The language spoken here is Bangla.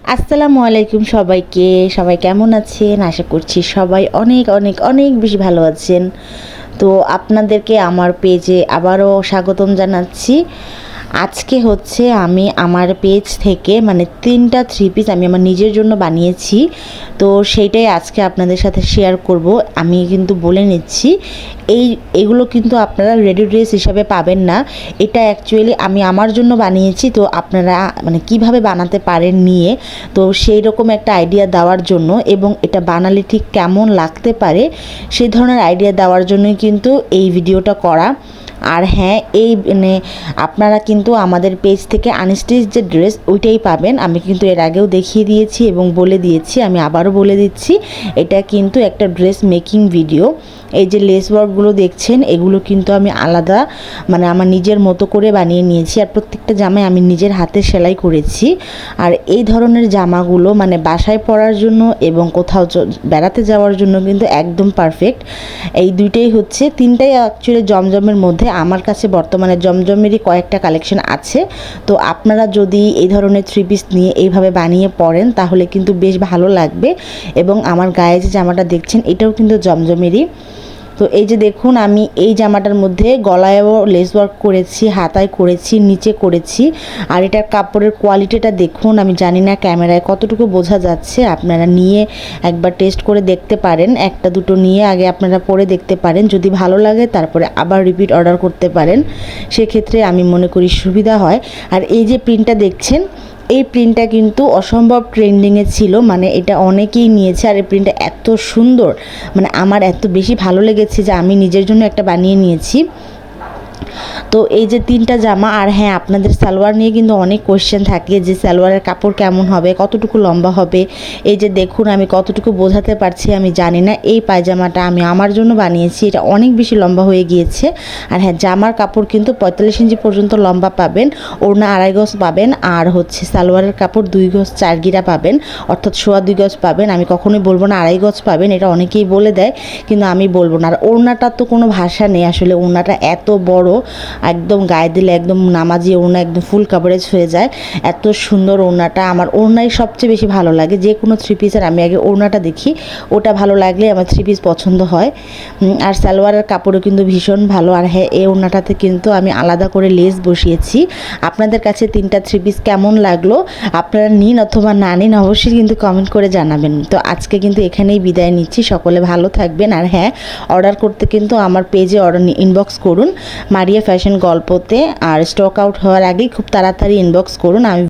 আসসালামু আলাইকুম সবাইকে। সবাই কেমন আছেন? আশা করছি সবাই অনেক অনেক অনেক বেশি ভালো আছেন। তো আপনাদেরকে আমার পেজে আবারও স্বাগতম জানাচ্ছি। আজকে হচ্ছে আমি আমার পেজ থেকে মানে 3টা থ্রি পিস আমি আমার নিজের জন্য বানিয়েছি। তো সেইটাই আজকে আপনাদের সাথে শেয়ার করব। আমি কিন্তু বলে নিচ্ছি এগুলো কিন্তু আপনারা রেডি ড্রেস হিসাবে পাবেন না। এটা অ্যাকচুয়ালি আমি আমার জন্য বানিয়েছি। তো আপনারা মানে কিভাবে বানাতে পারেন নিয়ে, তো সেই রকম একটা আইডিয়া দেওয়ার জন্য এবং এটা বানালে ঠিক কেমন লাগতে পারে সেই ধরনের আইডিয়া দেওয়ার জন্যই কিন্তু এই ভিডিওটা করা। আর হ্যাঁ, এই মানে আপনারা কিন্তু আমাদের পেজ থেকে আনস্টিচ যে ড্রেস ওইটাই পাবেন। আমি কিন্তু এর আগেও দেখিয়ে দিয়েছি এবং বলে দিয়েছি, আমি আবারও বলে দিচ্ছি, এটা কিন্তু একটা ড্রেস মেকিং ভিডিও। এই যে লেস ওয়ার্কগুলো দেখছেন এগুলো কিন্তু আমি আলাদা মানে আমার নিজের মতো করে বানিয়ে নিয়েছি। আর প্রত্যেকটা জামায় আমি নিজের হাতে সেলাই করেছি। আর এই ধরনের জামাগুলো মানে বাসায় পরার জন্য এবং কোথাও বেড়াতে যাওয়ার জন্য কিন্তু একদম পারফেক্ট। এই দুইটাই হচ্ছে, তিনটাই অ্যাকচুয়ালি জমজমের মধ্যে আমার কাছে বর্তমানে জমজমেরই কয়েকটা কালেকশন আছে। তো আপনারা যদি এই ধরনের থ্রি পিস নিয়ে এইভাবে বানিয়ে পরেন তাহলে কিন্তু বেশ ভালো লাগবে। এবং আমার গায়ে যে জামাটা দেখছেন এটাও কিন্তু জমজমেরই। তো এই যে দেখুন, আমি এই জামাটার মধ্যে গলায়ও লেস ওয়ার্ক করেছি, হাতায় করেছি, নিচে করেছি। আর এটার কাপড়ের কোয়ালিটিটা দেখুন, আমি জানি না ক্যামেরায় কতটুকু বোঝা যাচ্ছে, আপনারা নিয়ে একবার টেস্ট করে দেখতে পারেন। একটা দুটো নিয়ে আগে আপনারা পরে দেখতে পারেন, যদি ভালো লাগে তারপরে আবার রিপিট অর্ডার করতে পারেন, সেক্ষেত্রে আমি মনে করি সুবিধা হয়। আর এই যে প্রিন্টটা দেখছেন, এই প্রিন্টটা কিন্তু অসম্ভব ট্রেন্ডিংয়ে ছিল, মানে এটা অনেকেই নিয়েছে। আর এই প্রিন্টটা এত সুন্দর, মানে আমার এত বেশি ভালো লেগেছে যে আমি নিজের জন্য একটা বানিয়ে নিয়েছি। তো এই যে 3টা জামা। আর হ্যাঁ, আপনাদের সালোয়ার নিয়ে কিন্তু অনেক কোয়েশ্চেন থাকে যে সালোয়ারের কাপড় কেমন হবে, কতটুকু লম্বা হবে। এই যে দেখুন, আমি কতটুকু বোঝাতে পারছি আমি জানি না। এই পায়জামাটা আমি আমার জন্য বানিয়েছি, এটা অনেক বেশি লম্বা হয়ে গিয়েছে। আর হ্যাঁ, জামার কাপড় কিন্তু 45 ইঞ্চি পর্যন্ত লম্বা পাবেন, ওড়না 2.5 গজ পাবেন, আর হচ্ছে সালোয়ারের কাপড় 2 গজ 4 গিরা পাবেন, অর্থাৎ 2.25 গজ পাবেন। আমি কখনোই বলবো না 2.5 গজ পাবেন, এটা অনেকেই বলে দেয় কিন্তু আমি বলবো না। আর ওড়নাটা তো কোনো ভাষা নেই আসলে, ওড়নাটা এত বড়, একদম গায়ে দিলে একদম নামাজি ওড়না, একদম ফুল কাভারেজ হয়ে যায়। এত সুন্দর ওড়নাটা, আমার ওড়নাই সবচেয়ে বেশি ভালো লাগে। যে কোনো থ্রি পিসের আমি আগে ওড়নাটা দেখি, ওটা ভালো লাগলে আমার থ্রি পিস পছন্দ হয়। আর সালোয়ারের কাপড়ও কিন্তু ভীষণ ভালো। আর হ্যাঁ, এই ওড়নাটাতে কিন্তু আমি আলাদা করে লেস বসিয়েছি। আপনাদের কাছে 3টা থ্রি পিস কেমন লাগলো, আপনারা নিন অথবা না নিন অবশ্যই কিন্তু কমেন্ট করে জানাবেন। তো আজকে কিন্তু এখানেই বিদায় নিচ্ছি, সকলে ভালো থাকবেন। আর হ্যাঁ, অর্ডার করতে কিন্তু আমার পেজে অর্ডার ইনবক্স করুন মারিয়া ফ্যাশন গল্পতে, আর স্টক আউট হওয়ার আগেই খুব তাড়াতাড়ি ইনবক্স করুন। আমি